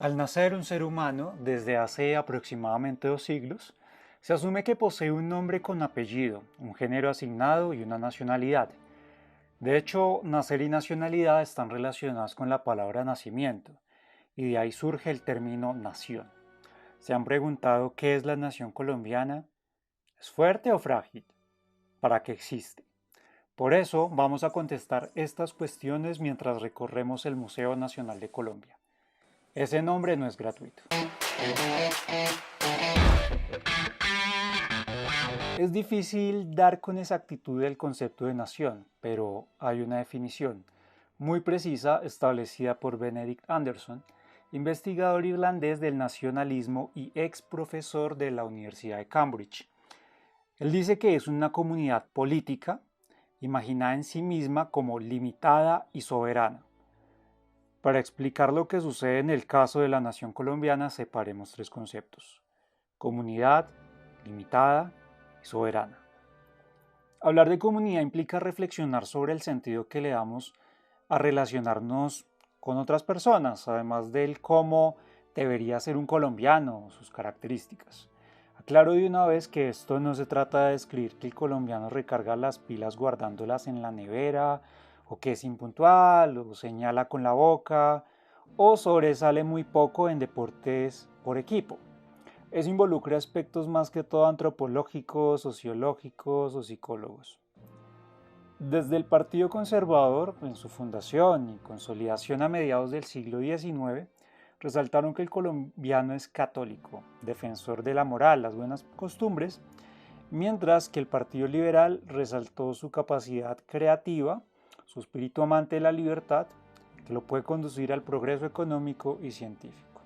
Al nacer un ser humano, desde hace aproximadamente 2 siglos, se asume que posee un nombre con apellido, un género asignado y una nacionalidad. De hecho, nacer y nacionalidad están relacionadas con la palabra nacimiento, y de ahí surge el término nación. ¿Se han preguntado qué es la nación colombiana? ¿Es fuerte o frágil? ¿Para qué existe? Por eso vamos a contestar estas cuestiones mientras recorremos el Museo Nacional de Colombia. Ese nombre no es gratuito. Es difícil dar con exactitud el concepto de nación, pero hay una definición muy precisa establecida por Benedict Anderson, investigador irlandés del nacionalismo y ex profesor de la Universidad de Cambridge. Él dice que es una comunidad política imaginada en sí misma como limitada y soberana. Para explicar lo que sucede en el caso de la nación colombiana, separemos tres conceptos: comunidad, limitada y soberana. Hablar de comunidad implica reflexionar sobre el sentido que le damos a relacionarnos con otras personas, además del cómo debería ser un colombiano, sus características. Aclaro de una vez que esto no se trata de describir que el colombiano recarga las pilas guardándolas en la nevera, o que es impuntual, o señala con la boca, o sobresale muy poco en deportes por equipo. Eso involucra aspectos más que todo antropológicos, sociológicos o psicólogos. Desde el Partido Conservador, en su fundación y consolidación a mediados del siglo XIX, resaltaron que el colombiano es católico, defensor de la moral, las buenas costumbres, mientras que el Partido Liberal resaltó su capacidad creativa, su espíritu amante de la libertad, que lo puede conducir al progreso económico y científico.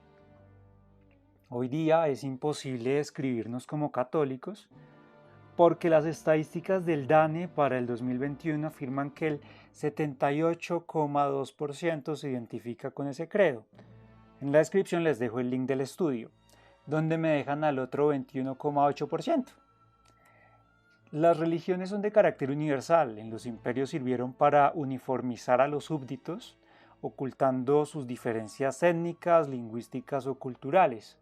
Hoy día es imposible describirnos como católicos porque las estadísticas del DANE para el 2021 afirman que el 78,2% se identifica con ese credo. En la descripción les dejo el link del estudio, donde me dejan al otro 21,8%. Las religiones son de carácter universal. En los imperios sirvieron para uniformizar a los súbditos, ocultando sus diferencias étnicas, lingüísticas o culturales.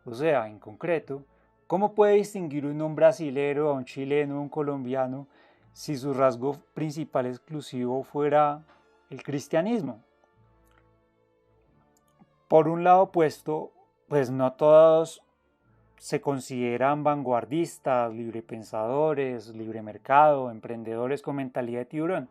O sea, en concreto, ¿cómo puede distinguir un brasilero a un chileno o un colombiano si su rasgo principal exclusivo fuera el cristianismo? Por un lado opuesto, pues no todos se consideran vanguardistas, librepensadores, libre mercado, emprendedores con mentalidad de tiburón.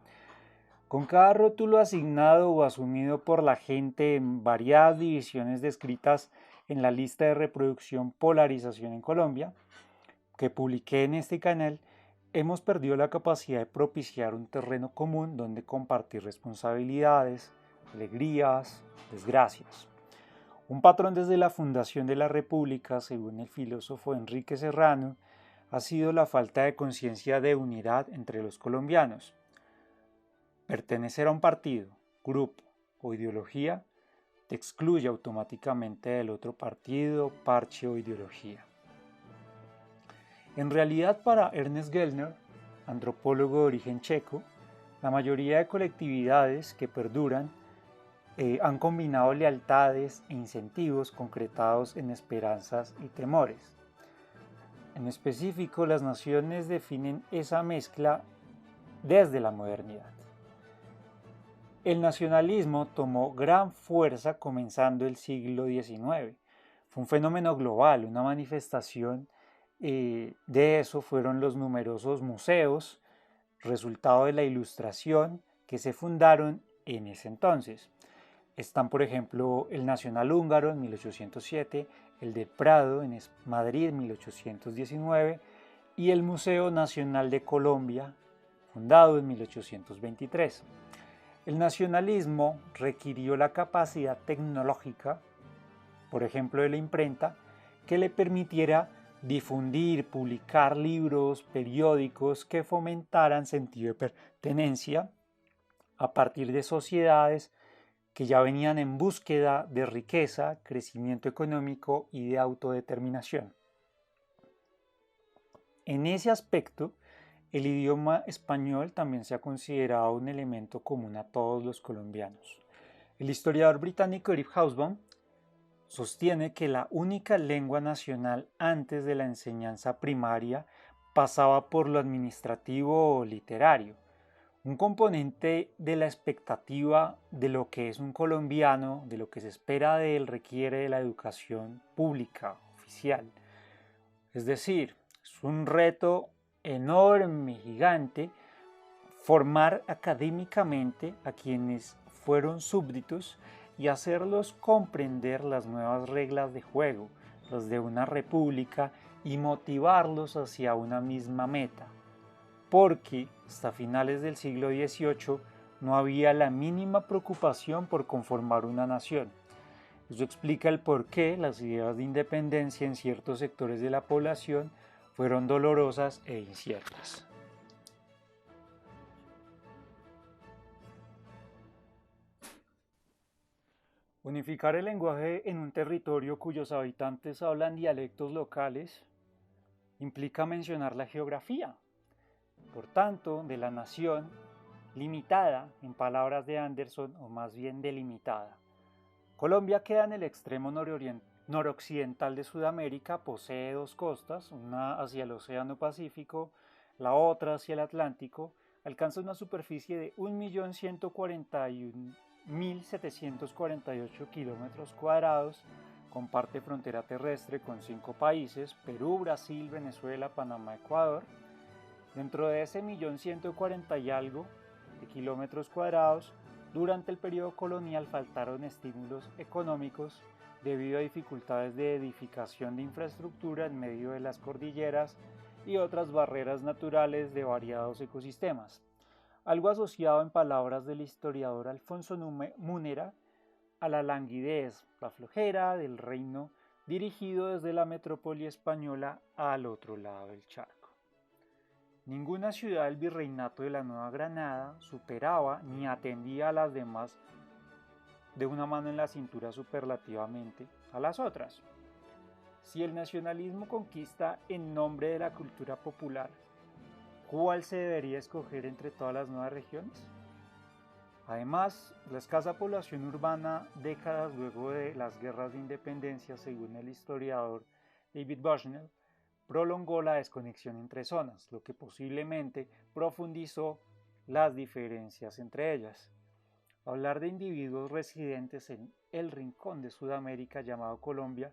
Con cada rótulo asignado o asumido por la gente en variadas divisiones descritas en la lista de reproducción Polarización en Colombia, que publiqué en este canal, hemos perdido la capacidad de propiciar un terreno común donde compartir responsabilidades, alegrías, desgracias. Un patrón desde la fundación de la República, según el filósofo Enrique Serrano, ha sido la falta de conciencia de unidad entre los colombianos. Pertenecer a un partido, grupo o ideología te excluye automáticamente del otro partido, parche o ideología. En realidad, para Ernest Gellner, antropólogo de origen checo, la mayoría de colectividades que perduran han combinado lealtades e incentivos concretados en esperanzas y temores. En específico, las naciones definen esa mezcla desde la modernidad. El nacionalismo tomó gran fuerza comenzando el siglo XIX. Fue un fenómeno global, una manifestación de eso fueron los numerosos museos, resultado de la Ilustración, que se fundaron en ese entonces. Están, por ejemplo, el Nacional Húngaro en 1807, el del Prado en Madrid en 1819 y el Museo Nacional de Colombia, fundado en 1823. El nacionalismo requirió la capacidad tecnológica, por ejemplo de la imprenta, que le permitiera difundir, publicar libros, periódicos que fomentaran sentido de pertenencia a partir de sociedades que ya venían en búsqueda de riqueza, crecimiento económico y de autodeterminación. En ese aspecto, el idioma español también se ha considerado un elemento común a todos los colombianos. El historiador británico Eric Hobsbawm sostiene que la única lengua nacional antes de la enseñanza primaria pasaba por lo administrativo o literario. Un componente de la expectativa de lo que es un colombiano, de lo que se espera de él, requiere de la educación pública, oficial. Es decir, es un reto enorme, gigante, formar académicamente a quienes fueron súbditos y hacerlos comprender las nuevas reglas de juego, las de una república, y motivarlos hacia una misma meta, porque hasta finales del siglo XVIII no había la mínima preocupación por conformar una nación. Eso explica el por qué las ideas de independencia en ciertos sectores de la población fueron dolorosas e inciertas. Unificar el lenguaje en un territorio cuyos habitantes hablan dialectos locales implica mencionar la geografía. Por tanto, de la nación limitada, en palabras de Anderson, o más bien delimitada. Colombia queda en el extremo noroccidental de Sudamérica, posee dos costas, una hacia el Océano Pacífico, la otra hacia el Atlántico, alcanza una superficie de 1.141.748 kilómetros cuadrados, comparte frontera terrestre con 5 países, Perú, Brasil, Venezuela, Panamá, Ecuador. Dentro de ese 1.140 y algo de kilómetros cuadrados, durante el periodo colonial faltaron estímulos económicos debido a dificultades de edificación de infraestructura en medio de las cordilleras y otras barreras naturales de variados ecosistemas, algo asociado en palabras del historiador Alfonso Múnera a la languidez, la flojera del reino dirigido desde la metrópoli española al otro lado del charco. Ninguna ciudad del virreinato de la Nueva Granada superaba ni atendía a las demás de una mano en la cintura superlativamente a las otras. Si el nacionalismo conquista en nombre de la cultura popular, ¿cuál se debería escoger entre todas las nuevas regiones? Además, la escasa población urbana décadas luego de las guerras de independencia, según el historiador David Bushnell, prolongó la desconexión entre zonas, lo que posiblemente profundizó las diferencias entre ellas. Hablar de individuos residentes en el rincón de Sudamérica llamado Colombia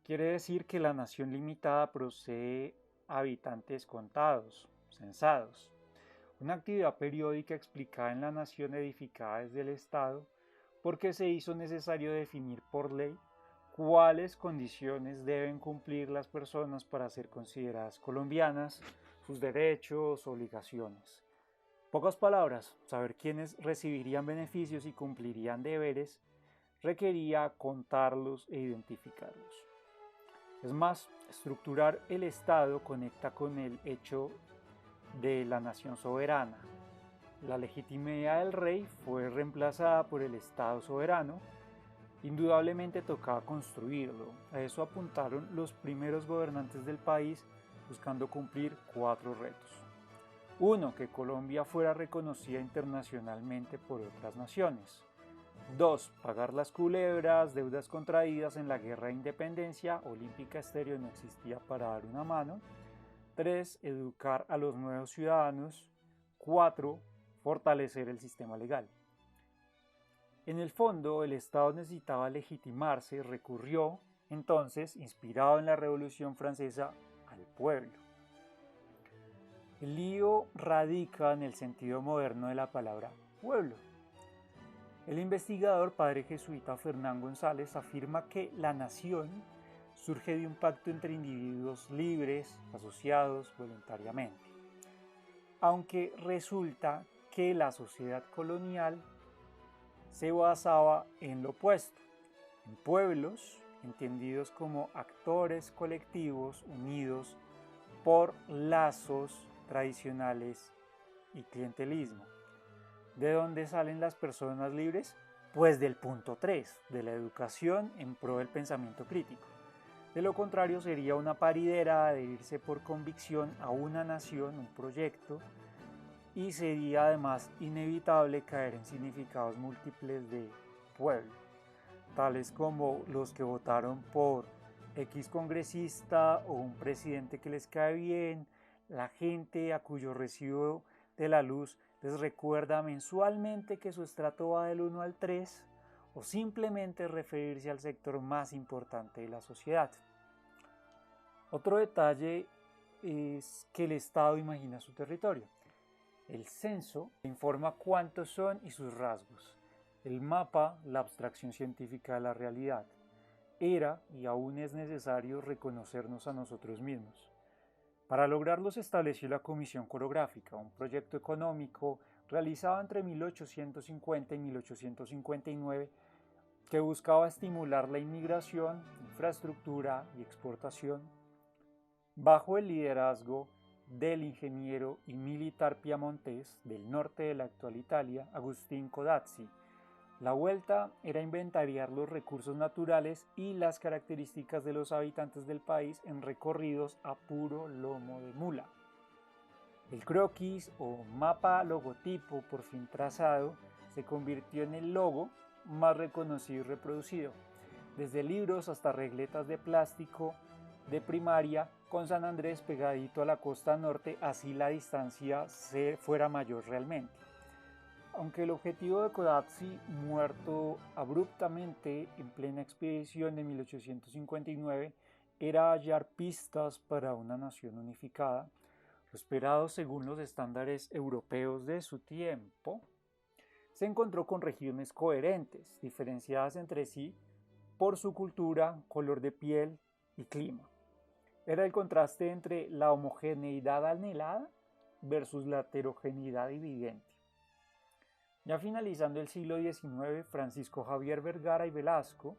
quiere decir que la nación limitada posee habitantes contados, censados. Una actividad periódica explicada en la nación edificada desde el Estado, porque se hizo necesario definir por ley cuáles condiciones deben cumplir las personas para ser consideradas colombianas, sus derechos, obligaciones. Pocas palabras, saber quiénes recibirían beneficios y cumplirían deberes requería contarlos e identificarlos. Es más, estructurar el Estado conecta con el hecho de la nación soberana. La legitimidad del rey fue reemplazada por el Estado soberano. Indudablemente tocaba construirlo. A eso apuntaron los primeros gobernantes del país buscando cumplir 4 retos. 1. Que Colombia fuera reconocida internacionalmente por otras naciones. 2. Pagar las culebras, deudas contraídas en la guerra de independencia. Olímpica Estéreo no existía para dar una mano. 3. Educar a los nuevos ciudadanos. 4. Fortalecer el sistema legal. En el fondo, el Estado necesitaba legitimarse y recurrió, entonces, inspirado en la Revolución Francesa, al pueblo. El lío radica en el sentido moderno de la palabra pueblo. El investigador padre jesuita Fernán González afirma que la nación surge de un pacto entre individuos libres, asociados voluntariamente, aunque resulta que la sociedad colonial se basaba en lo opuesto, en pueblos entendidos como actores colectivos unidos por lazos tradicionales y clientelismo. ¿De dónde salen las personas libres? Pues del punto 3, de la educación en pro del pensamiento crítico. De lo contrario sería una paridera adherirse por convicción a una nación, un proyecto, y sería además inevitable caer en significados múltiples de pueblo. tales como los que votaron por X congresista o un presidente que les cae bien, la gente a cuyo recibo de la luz les recuerda mensualmente que su estrato va del 1 al 3, o simplemente referirse al sector más importante de la sociedad. Otro detalle es que el Estado imagina su territorio. El censo informa cuántos son y sus rasgos. El mapa, la abstracción científica de la realidad. Era y aún es necesario reconocernos a nosotros mismos. Para lograrlo se estableció la Comisión Coreográfica, un proyecto económico realizado entre 1850 y 1859 que buscaba estimular la inmigración, infraestructura y exportación, bajo el liderazgo del ingeniero y militar piamontés del norte de la actual Italia, Agustín Codazzi. La vuelta era inventariar los recursos naturales y las características de los habitantes del país en recorridos a puro lomo de mula. El croquis o mapa logotipo por fin trazado se convirtió en el logo más reconocido y reproducido, desde libros hasta regletas de plástico de primaria con San Andrés pegadito a la costa norte, así la distancia fuera mayor realmente. Aunque el objetivo de Codazzi, muerto abruptamente en plena expedición de 1859, era hallar pistas para una nación unificada, lo esperado según los estándares europeos de su tiempo, se encontró con regiones coherentes, diferenciadas entre sí por su cultura, color de piel y clima. Era el contraste entre la homogeneidad anhelada versus la heterogeneidad evidente. Ya finalizando el siglo XIX, Francisco Javier Vergara y Velasco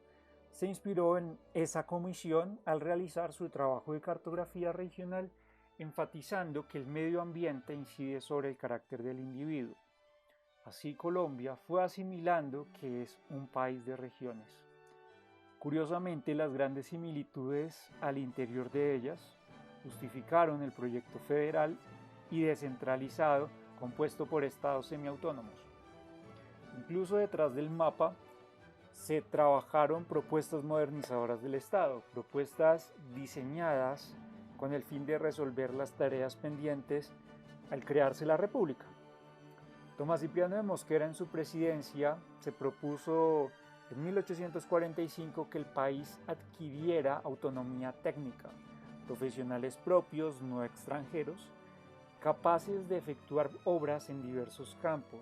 se inspiró en esa comisión al realizar su trabajo de cartografía regional, enfatizando que el medio ambiente incide sobre el carácter del individuo. Así Colombia fue asimilando que es un país de regiones. Curiosamente, las grandes similitudes al interior de ellas justificaron el proyecto federal y descentralizado compuesto por estados semiautónomos. Incluso detrás del mapa se trabajaron propuestas modernizadoras del Estado, propuestas diseñadas con el fin de resolver las tareas pendientes al crearse la República. Tomás Cipriano de Mosquera en su presidencia se propuso en 1845 que el país adquiriera autonomía técnica, profesionales propios, no extranjeros, capaces de efectuar obras en diversos campos.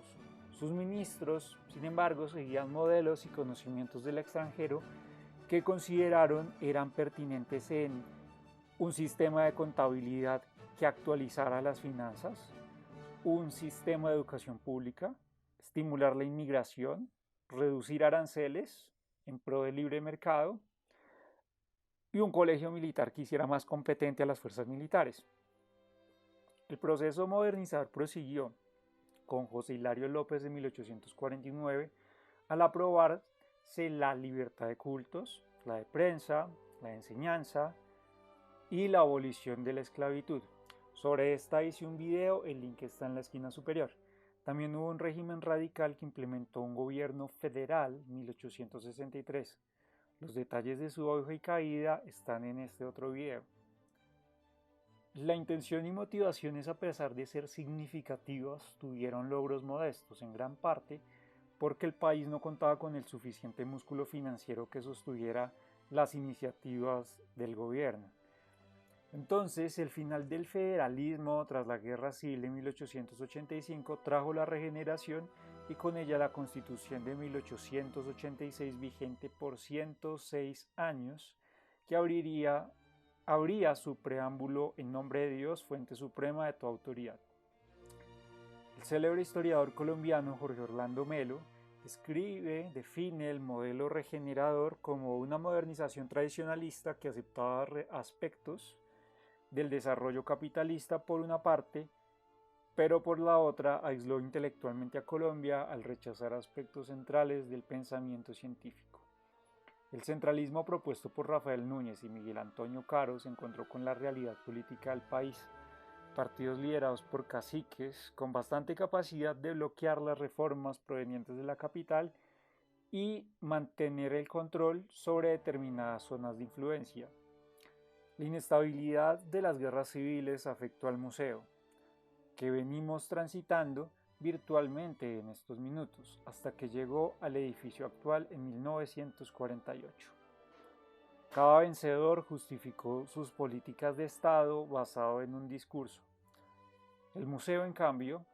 Sus ministros, sin embargo, seguían modelos y conocimientos del extranjero que consideraron eran pertinentes en un sistema de contabilidad que actualizara las finanzas, un sistema de educación pública, estimular la inmigración, reducir aranceles en pro del libre mercado y un colegio militar que hiciera más competente a las fuerzas militares. El proceso modernizador prosiguió con José Hilario López de 1849 al aprobarse la libertad de cultos, la de prensa, la de enseñanza y la abolición de la esclavitud. Sobre esta hice un video, el link está en la esquina superior. También hubo un régimen radical que implementó un gobierno federal en 1863. Los detalles de su auge y caída están en este otro video. La intención y motivaciones, a pesar de ser significativas, tuvieron logros modestos, en gran parte porque el país no contaba con el suficiente músculo financiero que sostuviera las iniciativas del gobierno. Entonces, el final del federalismo tras la Guerra Civil de 1885 trajo la regeneración y con ella la Constitución de 1886 vigente por 106 años, que abría su preámbulo en nombre de Dios, fuente suprema de toda autoridad. El célebre historiador colombiano Jorge Orlando Melo define el modelo regenerador como una modernización tradicionalista que aceptaba aspectos del desarrollo capitalista por una parte, pero por la otra aisló intelectualmente a Colombia al rechazar aspectos centrales del pensamiento científico. El centralismo propuesto por Rafael Núñez y Miguel Antonio Caro se encontró con la realidad política del país, partidos liderados por caciques con bastante capacidad de bloquear las reformas provenientes de la capital y mantener el control sobre determinadas zonas de influencia. La inestabilidad de las guerras civiles afectó al museo, que venimos transitando virtualmente en estos minutos, hasta que llegó al edificio actual en 1948. Cada vencedor justificó sus políticas de Estado basado en un discurso. El museo, en cambio,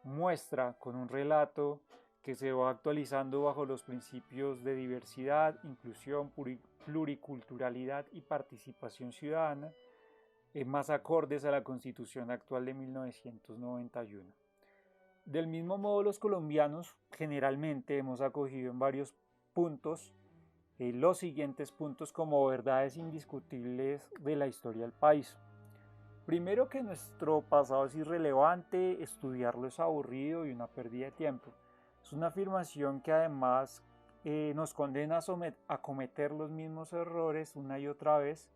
muestra con un relato que se va actualizando bajo los principios de diversidad, inclusión, pluriculturalidad y participación ciudadana, más acordes a la Constitución actual de 1991. Del mismo modo, los colombianos generalmente hemos acogido en varios puntos los siguientes puntos como verdades indiscutibles de la historia del país. Primero, que nuestro pasado es irrelevante, estudiarlo es aburrido y una pérdida de tiempo. Es una afirmación que además nos condena a cometer los mismos errores una y otra vez,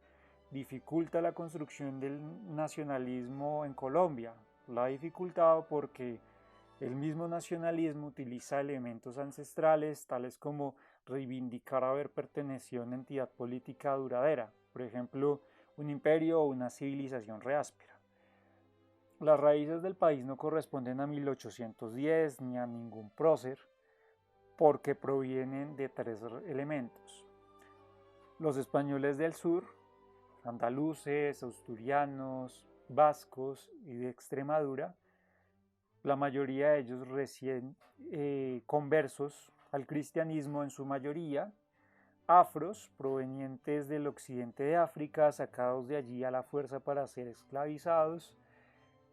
dificulta la construcción del nacionalismo en Colombia. La ha dificultado porque el mismo nacionalismo utiliza elementos ancestrales tales como reivindicar haber pertenecido a una entidad política duradera, por ejemplo, un imperio o una civilización reáspera. Las raíces del país no corresponden a 1810 ni a ningún prócer, porque provienen de tres elementos. Los españoles del sur, andaluces, asturianos, vascos y de Extremadura, la mayoría de ellos recién conversos al cristianismo en su mayoría, afros provenientes del occidente de África, sacados de allí a la fuerza para ser esclavizados,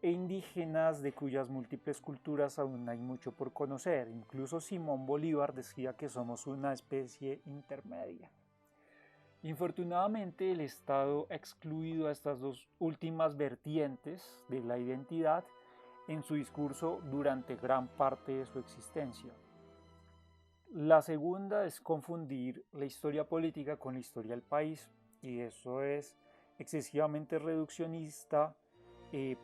e indígenas de cuyas múltiples culturas aún hay mucho por conocer. Incluso Simón Bolívar decía que somos una especie intermedia. Infortunadamente, el Estado ha excluido a estas dos últimas vertientes de la identidad en su discurso durante gran parte de su existencia. La segunda es confundir la historia política con la historia del país, y eso es excesivamente reduccionista,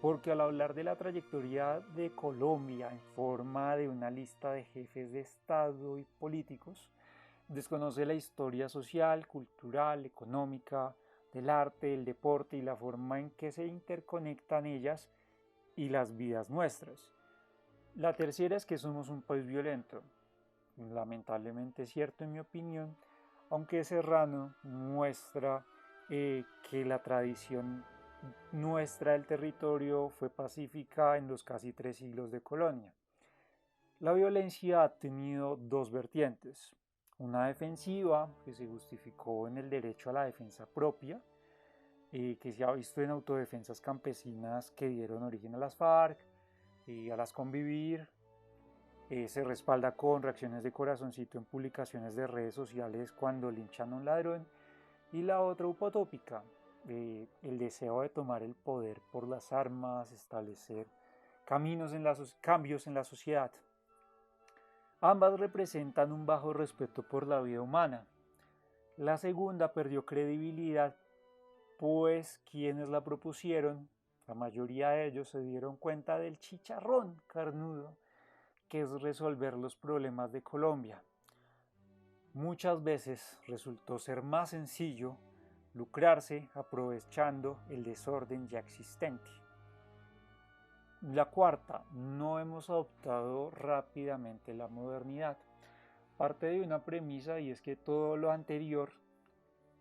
porque al hablar de la trayectoria de Colombia en forma de una lista de jefes de Estado y políticos, desconoce la historia social, cultural, económica, del arte, el deporte y la forma en que se interconectan ellas y las vidas nuestras. La tercera es que somos un país violento. Lamentablemente es cierto en mi opinión, aunque Serrano muestra que la tradición nuestra del territorio fue pacífica en los casi 3 siglos de colonia. La violencia ha tenido dos vertientes: una defensiva, que se justificó en el derecho a la defensa propia, que se ha visto en autodefensas campesinas que dieron origen a las FARC, a las Convivir. Se respalda con reacciones de corazoncito en publicaciones de redes sociales cuando linchan a un ladrón. Y la otra utópica, el deseo de tomar el poder por las armas, establecer cambios en la sociedad. Ambas representan un bajo respeto por la vida humana. La segunda perdió credibilidad, pues quienes la propusieron, la mayoría de ellos se dieron cuenta del chicharrón carnudo que es resolver los problemas de Colombia. Muchas veces resultó ser más sencillo lucrarse aprovechando el desorden ya existente. La cuarta, no hemos adoptado rápidamente la modernidad. Parte de una premisa, y es que todo lo anterior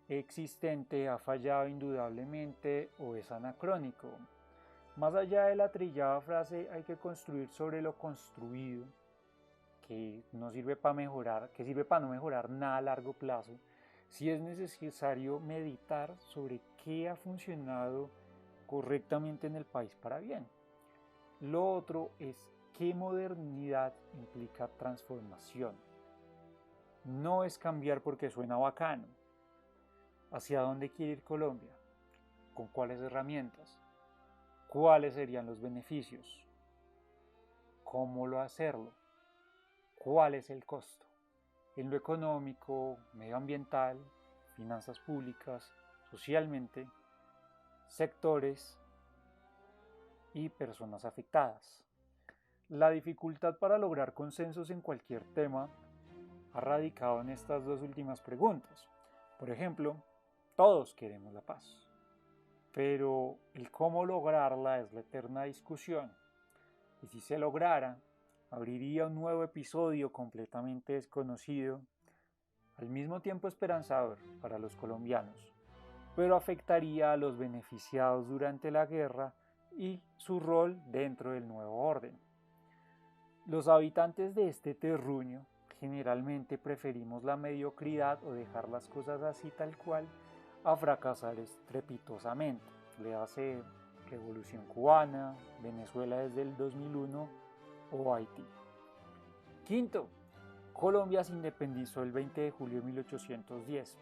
existente ha fallado indudablemente o es anacrónico. Más allá de la trillada frase, hay que construir sobre lo construido, que no sirve para mejorar, que sirve para no mejorar nada a largo plazo. Sí es necesario meditar sobre qué ha funcionado correctamente en el país para bien. Lo otro es qué modernidad implica transformación. No es cambiar porque suena bacano. ¿Hacia dónde quiere ir Colombia? ¿Con cuáles herramientas? ¿Cuáles serían los beneficios? ¿Cómo lo hacerlo? ¿Cuál es el costo? En lo económico, medioambiental, finanzas públicas, socialmente, sectores y personas afectadas. La dificultad para lograr consensos en cualquier tema ha radicado en estas dos últimas preguntas. Por ejemplo, todos queremos la paz, pero el cómo lograrla es la eterna discusión. Y si se lograra, abriría un nuevo episodio completamente desconocido, al mismo tiempo esperanzador para los colombianos, pero afectaría a los beneficiados durante la guerra y su rol dentro del nuevo orden. Los habitantes de este terruño generalmente preferimos la mediocridad o dejar las cosas así tal cual a fracasar estrepitosamente. Le hace Revolución Cubana, Venezuela desde el 2001 o Haití. Quinto, Colombia se independizó el 20 de julio de 1810.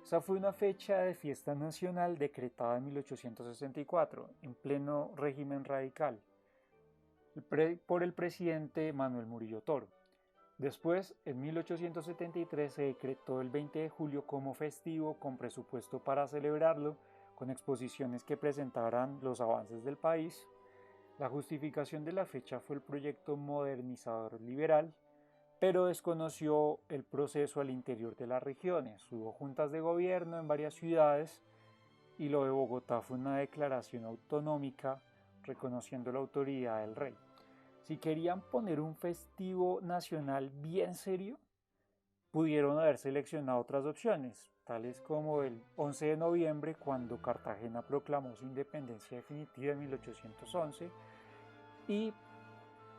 Esa fue una fecha de fiesta nacional decretada en 1864, en pleno régimen radical, por el presidente Manuel Murillo Toro. Después, en 1873, se decretó el 20 de julio como festivo con presupuesto para celebrarlo, con exposiciones que presentaran los avances del país. La justificación de la fecha fue el proyecto modernizador liberal, pero desconoció el proceso al interior de las regiones. Hubo juntas de gobierno en varias ciudades y lo de Bogotá fue una declaración autonómica reconociendo la autoridad del rey. Si querían poner un festivo nacional bien serio, pudieron haber seleccionado otras opciones, tales como el 11 de noviembre, cuando Cartagena proclamó su independencia definitiva en 1811, y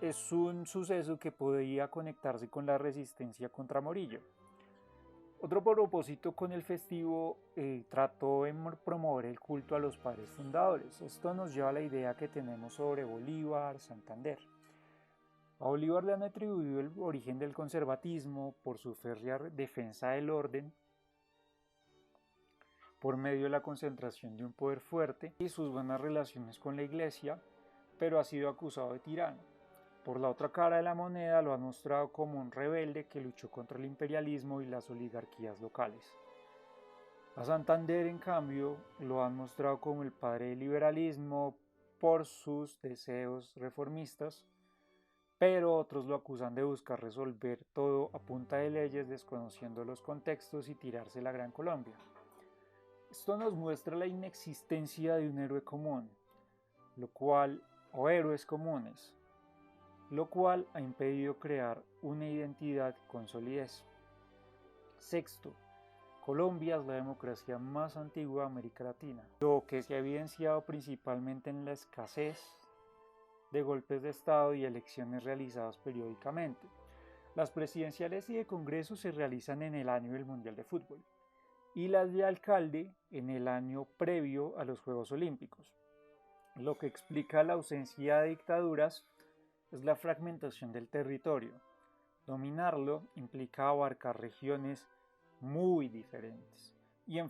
es un suceso que podía conectarse con la resistencia contra Morillo. Otro propósito con el festivo trató de promover el culto a los padres fundadores. Esto nos lleva a la idea que tenemos sobre Bolívar, Santander. A Bolívar le han atribuido el origen del conservatismo por su férrea defensa del orden, por medio de la concentración de un poder fuerte y sus buenas relaciones con la Iglesia, pero ha sido acusado de tirano. Por la otra cara de la moneda lo han mostrado como un rebelde que luchó contra el imperialismo y las oligarquías locales. A Santander, en cambio, lo han mostrado como el padre del liberalismo por sus deseos reformistas, pero otros lo acusan de buscar resolver todo a punta de leyes, desconociendo los contextos y tirarse la Gran Colombia. Esto nos muestra la inexistencia de un héroe común, o héroes comunes, lo cual ha impedido crear una identidad con solidez. Sexto, Colombia es la democracia más antigua de América Latina, lo que se ha evidenciado principalmente en la escasez de golpes de Estado y elecciones realizadas periódicamente. Las presidenciales y de Congreso se realizan en el año del Mundial de Fútbol y las de alcalde en el año previo a los Juegos Olímpicos. Lo que explica la ausencia de dictaduras es la fragmentación del territorio. Dominarlo implica abarcar regiones muy diferentes y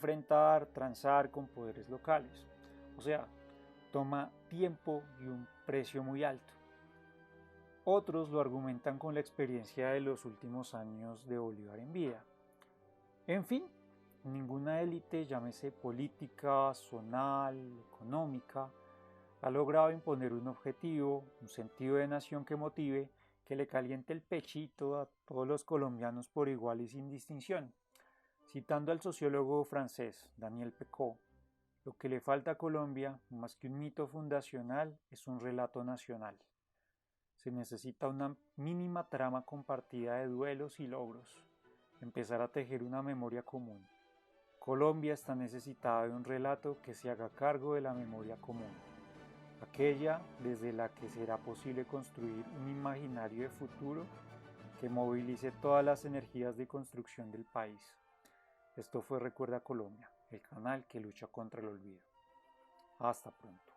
transar con poderes locales. O sea, toma tiempo y un precio muy alto. Otros lo argumentan con la experiencia de los últimos años de Bolívar en vida. En fin, ninguna élite, llámese política, zonal, económica, ha logrado imponer un objetivo, un sentido de nación que motive, que le caliente el pechito a todos los colombianos por igual y sin distinción. Citando al sociólogo francés Daniel Pecot, lo que le falta a Colombia, más que un mito fundacional, es un relato nacional. Se necesita una mínima trama compartida de duelos y logros, empezar a tejer una memoria común. Colombia está necesitada de un relato que se haga cargo de la memoria común, aquella desde la que será posible construir un imaginario de futuro que movilice todas las energías de construcción del país. Esto fue Recuerda Colombia, el canal que lucha contra el olvido. Hasta pronto.